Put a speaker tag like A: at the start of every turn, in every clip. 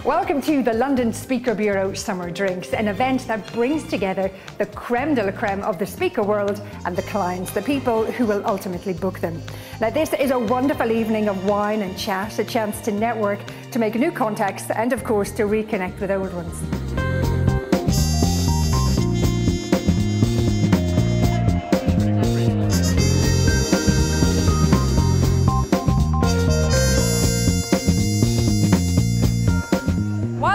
A: Welcome to the London Speaker Bureau Summer Drinks, an event that brings together the creme de la creme of the speaker world and the clients, the people who will ultimately book them. Now, this is a wonderful evening of wine and chat, a chance to network, to make new contacts, and of course to reconnect with old ones.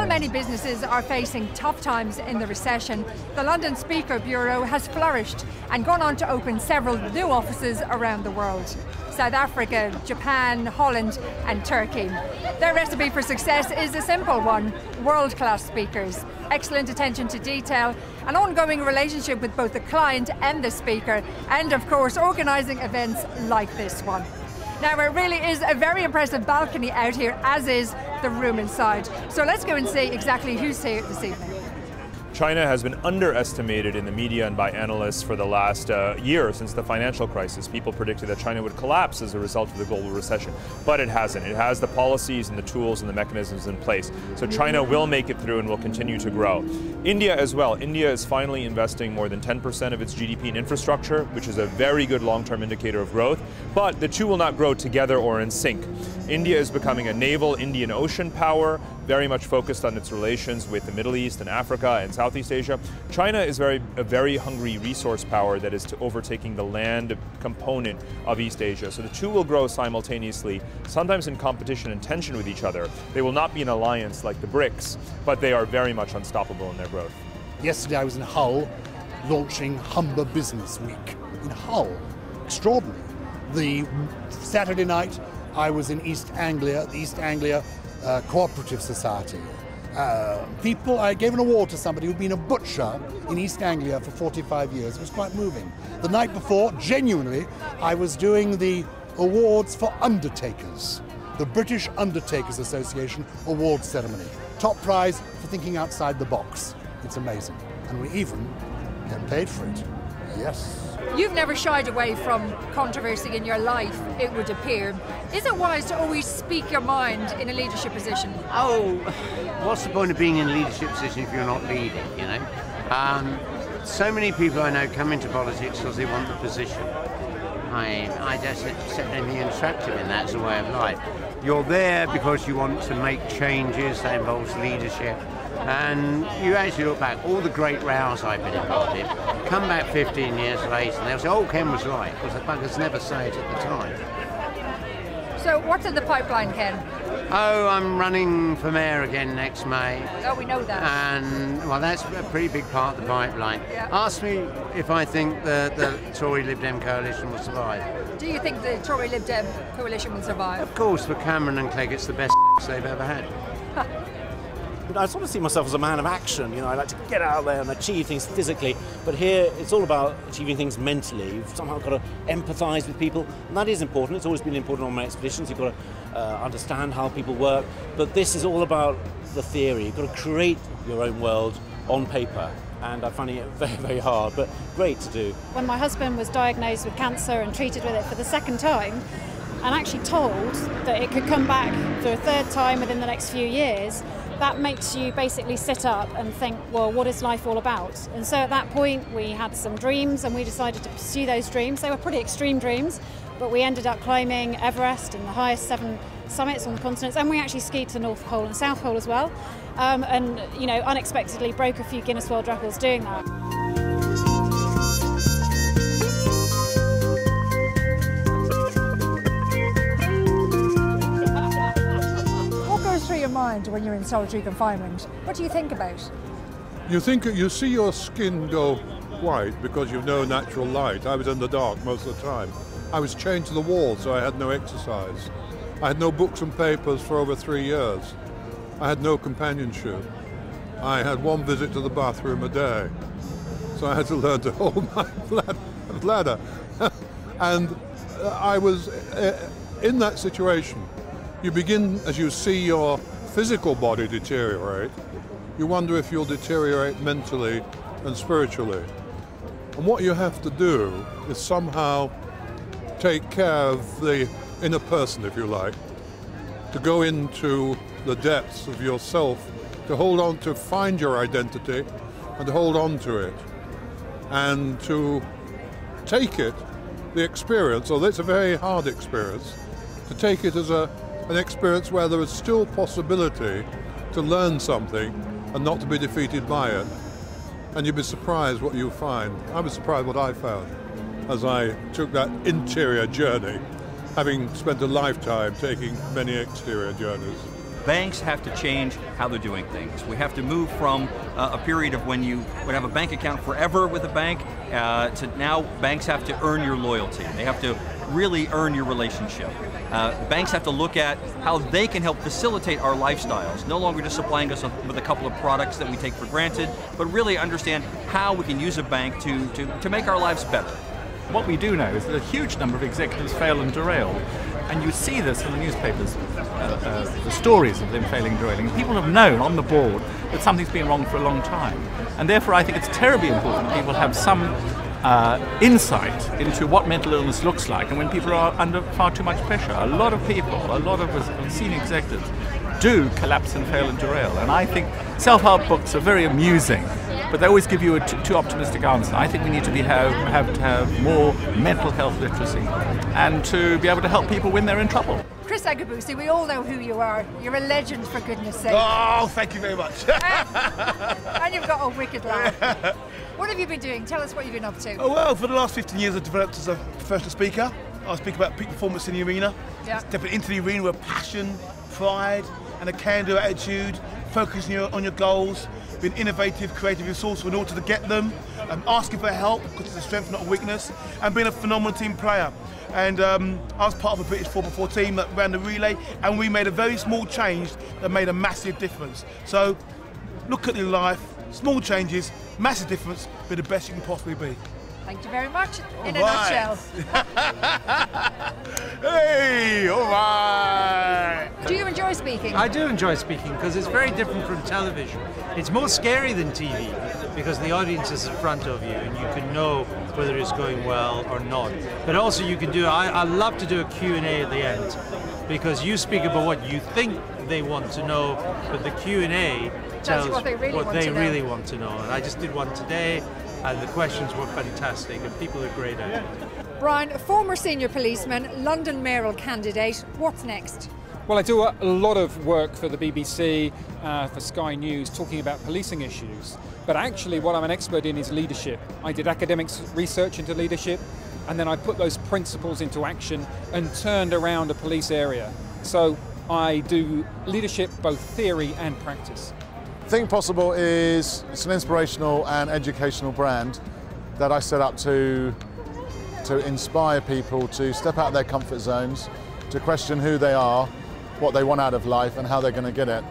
A: Many businesses are facing tough times in the recession. The London Speaker Bureau has flourished and gone on to open several new offices around the world. South Africa, Japan, Holland and Turkey. Their recipe for success is a simple one: world-class speakers, excellent attention to detail, an ongoing relationship with both the client and the speaker, and of course organising events like this one. Now, it really is a very impressive balcony out here, as is the room inside. So let's go and see exactly who's here this evening.
B: China has been underestimated in the media and by analysts for the last year since the financial crisis. People predicted that China would collapse as a result of the global recession, but it hasn't. It has the policies and the tools and the mechanisms in place. So China will make it through and will continue to grow. India as well. India is finally investing more than 10% of its GDP in infrastructure, which is a very good long-term indicator of growth, but the two will not grow together or in sync. India is becoming a naval Indian Ocean power, very much focused on its relations with the Middle East and Africa and Southeast Asia. China is a very hungry resource power that is overtaking the land component of East Asia. So the two will grow simultaneously, sometimes in competition and tension with each other. They will not be an alliance like the BRICS, but they are very much unstoppable in their growth.
C: Yesterday I was in Hull launching Humber Business Week in Hull. Extraordinary. The Saturday night I was in East Anglia, the East Anglia Cooperative Society. I gave an award to somebody who'd been a butcher in East Anglia for 45 years. It was quite moving. The night before, genuinely, I was doing the awards for undertakers, the British Undertakers Association awards ceremony. Top prize for thinking outside the box. It's amazing. And we even get paid for it. Yes.
A: You've never shied away from controversy in your life, it would appear. Is it wise to always speak your mind in a leadership position?
D: Oh, what's the point of being in a leadership position if you're not leading, you know? So many people I know come into politics because they want the position. I just accept anything attractive in that as a way of life. You're there because you want to make changes that involves leadership. And you actually look back, all the great rows I've been involved in, come back 15 years later and they'll say, oh, Ken was right, because the buggers never say it at the time.
A: So what's in the pipeline, Ken?
D: Oh, I'm running for mayor again next May.
A: Oh, we know that.
D: And, well, that's a pretty big part of the pipeline. Yeah. Ask me if I think the Tory Lib Dem coalition will survive.
A: Do you think the Tory Lib Dem coalition will survive?
D: Of course, for Cameron and Clegg, it's the best they've ever had.
E: I sort of see myself as a man of action. You know, I like to get out there and achieve things physically, but here it's all about achieving things mentally. You've somehow got to empathise with people, and that is important. It's always been important on my expeditions. You've got to understand how people work, but this is all about the theory. You've got to create your own world on paper, and I'm finding it very, very hard, but great to do.
F: When my husband was diagnosed with cancer and treated with it for the second time, and actually told that it could come back for a third time within the next few years, that makes you basically sit up and think, well, what is life all about? And so at that point we had some dreams and we decided to pursue those dreams. They were pretty extreme dreams, but we ended up climbing Everest and the highest 7 summits on the continents, and we actually skied to the North Pole and South Pole as well, and you know, unexpectedly broke a few Guinness World Records doing that.
A: Through your mind when you're in solitary confinement? What do you think about?
G: You see your skin go white because you've no natural light. I was in the dark most of the time. I was chained to the wall, so I had no exercise. I had no books and papers for over 3 years. I had no companionship. I had one visit to the bathroom a day. So I had to learn to hold my bladder. And I was in that situation. You begin, as you see your physical body deteriorate, you wonder if you'll deteriorate mentally and spiritually. And what you have to do is somehow take care of the inner person, if you like. to go into the depths of yourself, to hold on, to find your identity and to hold on to it, and to take it, the experience, although it's a very hard experience, to take it as an experience where there is still possibility to learn something and not to be defeated by it. And you'd be surprised what you'll find. I was surprised what I found as I took that interior journey, having spent a lifetime taking many exterior journeys.
H: Banks have to change how they're doing things. We have to move from a period of when you would have a bank account forever with a bank to now banks have to earn your loyalty. They have to really earn your relationship. Banks have to look at how they can help facilitate our lifestyles, no longer just supplying us with a couple of products that we take for granted, but really understand how we can use a bank to make our lives better.
I: What we do know is that a huge number of executives fail and derail, and you see this in the newspapers, the stories of them failing and derailing. People have known on the board that something's been wrong for a long time, and therefore I think it's terribly important that people have some insight into what mental illness looks like, and when people are under far too much pressure. A lot of people, a lot of senior executives do collapse and fail and derail, and I think self-help books are very amusing, but they always give you a too optimistic answer. I think we need to have more mental health literacy and to be able to help people when they're in trouble.
A: Chris Agabusi, we all know who you are. You're a legend, for goodness sake.
J: Oh, thank you very much.
A: And you've got a wicked laugh. What have you been doing? Tell us what you've been up to.
J: Oh, well, for the last 15 years I've developed as a professional speaker. I speak about peak performance in the arena.
A: Yeah.
J: Stepping into the arena with passion, pride and a can-do attitude, focusing on your goals, being innovative, creative, resourceful in order to get them, asking for help because it's a strength, not a weakness, and being a phenomenal team player. And I was part of a British 4x4 team that ran the relay, and we made a very small change that made a massive difference. So look at your life, small changes, massive difference, be the best you can possibly be.
A: Thank you very much. In a nutshell.
J: Hey, all right.
A: Do you enjoy speaking?
K: I do enjoy speaking because it's very different from television. It's more scary than TV because the audience is in front of you and you can know whether it's going well or not. But also you can do, I love to do a Q&A at the end because you speak about what you think they want to know, but the Q&A tells
A: what they really
K: want to know. And I just did one today, and the questions were fantastic, and people are great at it.
A: Brian, a former senior policeman, London mayoral candidate. What's next?
L: Well, I do a lot of work for the BBC, for Sky News, talking about policing issues. But actually what I'm an expert in is leadership. I did academic research into leadership, and then I put those principles into action and turned around a police area. So I do leadership, both theory and practice.
M: Think Possible is it's an inspirational and educational brand that I set up to inspire people to step out of their comfort zones, to question who they are, what they want out of life and how they're going to get it.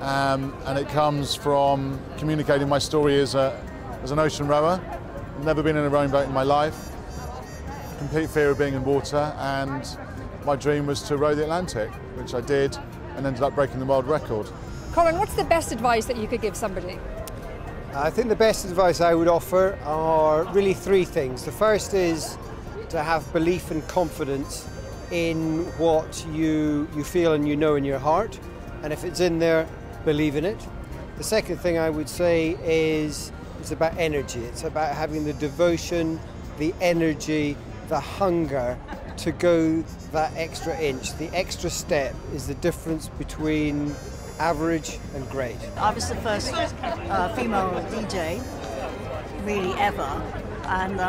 M: And it comes from communicating my story as an ocean rower. Never been in a rowing boat in my life, complete fear of being in water, and my dream was to row the Atlantic, which I did and ended up breaking the world record.
A: Colin, what's the best advice that you could give somebody?
N: I think the best advice I would offer are really three things. The first is to have belief and confidence in what you feel and you know in your heart, and if it's in there, believe in it. The second thing I would say is it's about energy. It's about having the devotion, the energy, the hunger to go that extra inch. The extra step is the difference between average and great.
O: I was the first female DJ really ever, and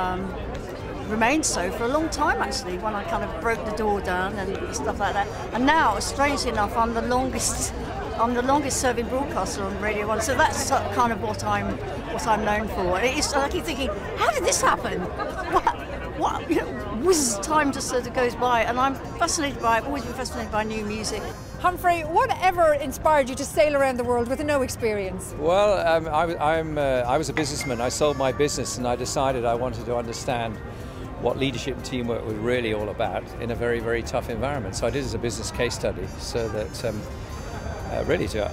O: remained so for a long time actually, when I kind of broke the door down and stuff like that. And now, strangely enough, I'm the longest serving broadcaster on Radio 1, so that's kind of what I'm known for. I keep thinking, how did this happen? What you know, whiz, time just sort of goes by, and I'm fascinated by it. I've always been fascinated by new music.
A: Humphrey, whatever inspired you to sail around the world with no experience?
P: Well, I was a businessman. I sold my business and I decided I wanted to understand what leadership and teamwork were really all about in a very, very tough environment. So I did it as a business case study, so that really to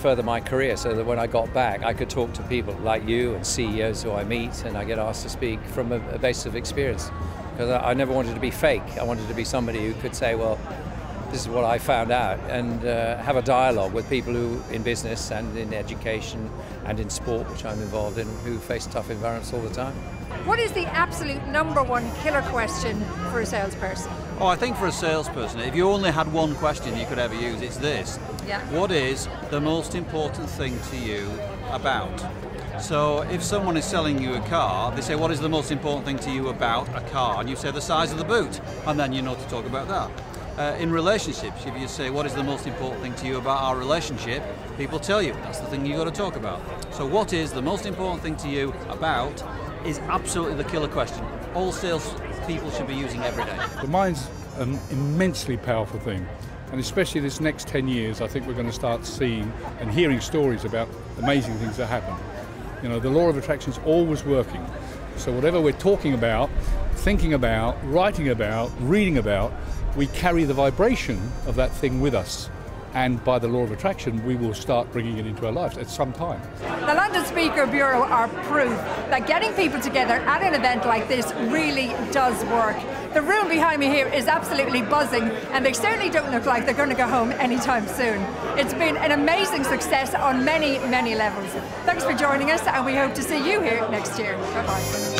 P: further my career, so that when I got back I could talk to people like you and CEOs who I meet, and I get asked to speak from a basis of experience. Because I never wanted to be fake. I wanted to be somebody who could say, well, this is what I found out, and have a dialogue with people who in business and in education and in sport, which I'm involved in, who face tough environments all the time.
A: What is the absolute #1 killer question for a salesperson?
H: Oh, I think for a salesperson, if you only had one question you could ever use, it's this.
A: Yeah.
H: What is the most important thing to you about? So if someone is selling you a car, they say, what is the most important thing to you about a car? And you say the size of the boot, and then you know to talk about that. In relationships, if you say, what is the most important thing to you about our relationship, people tell you, that's the thing you've got to talk about. So what is the most important thing to you about is absolutely the killer question. All sales people should be using every day.
Q: The mind's an immensely powerful thing. And especially this next 10 years, I think we're going to start seeing and hearing stories about amazing things that happen. You know, the law of attraction is always working. So whatever we're talking about, thinking about, writing about, reading about, we carry the vibration of that thing with us. And by the law of attraction, we will start bringing it into our lives at some time.
A: The London Speaker Bureau are proof that getting people together at an event like this really does work. The room behind me here is absolutely buzzing, and they certainly don't look like they're going to go home anytime soon. It's been an amazing success on many, many levels. Thanks for joining us, and we hope to see you here next year. Bye-bye.